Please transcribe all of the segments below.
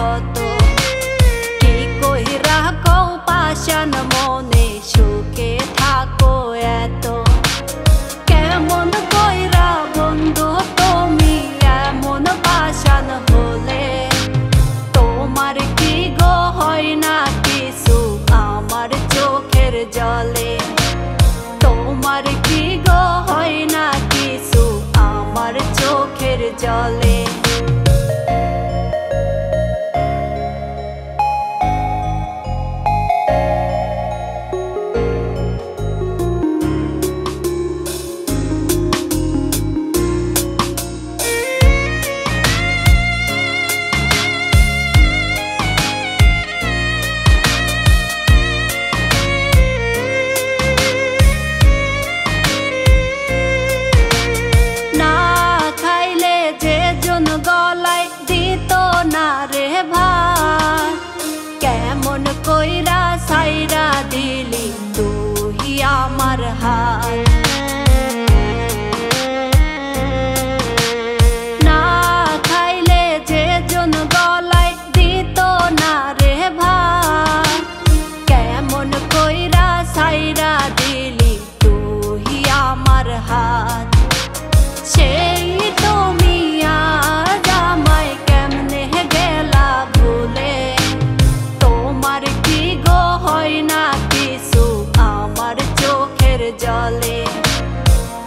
ক্ষত কি কইরা কও পাষাণ মনে সুখে থাকো এত কেমন কইরা বন্ধু তুমি এমন পাষাণ হলে তোমার কি গো হয় না কিছু আমার চোখের জলে তোমার কি গো হয় না কিছু আমার চোখের জলে গলায় দিত না রে ভাত কেমন কইরা সাইরা দিলি তুই আমার হাত না খাইলে যে জন গলায় দিত না রে ভাত কেমন কইরা সাইরা দিলি তুই আমার হাত সেই তুমি জলে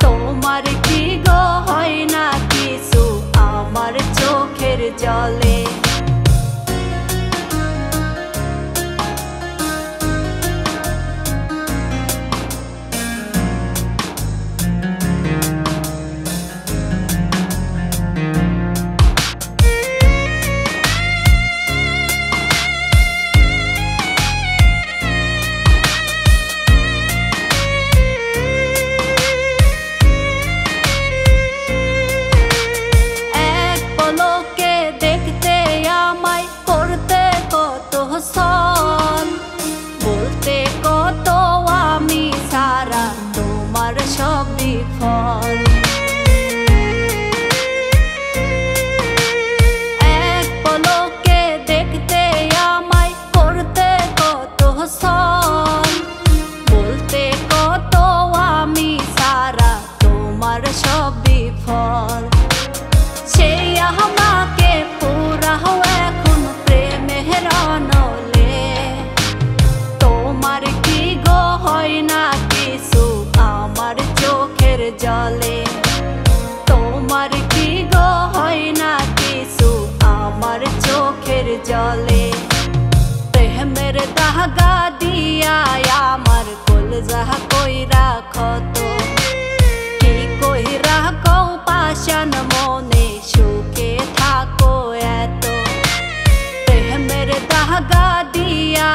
তোমার কি গো হয় না কিছু আমার চোখের জলে বলতে কত আমি সারা তোমার সব বিফল এক পলকে দেখতে আমায় করতে কত সল বলতে কত আমি সারা তোমার সব বিফল সেই আমাকে পুরাও এখন প্রেমের অনলে তোমার কি গো হয় না কিছু আমার চোখের জলে তোমার কি গো হয় না কিছু আমার চোখের জলে প্রেমের দাগা দিয়া আমার কলজা কইরা ক্ষত কি কইরা কও পাষাণ মনে সুখে থাকো এত প্রেমের দাগা দিয়া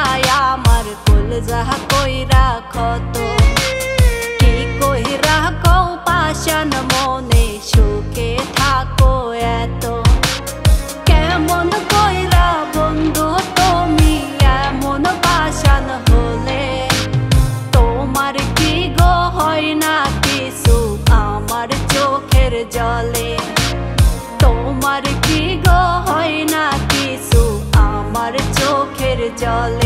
আমার কলজা কইরা ক্ষত কি কইরা কও পাষাণ মনে সুখে থাকো এত কেমন কইরা বন্ধু তুমি এমন পাষাণ হলে তোমার কি গো হয় না কিছু আমার চোখের জলে তোমার কি গো হয় না কিছু আমার চোখের জলে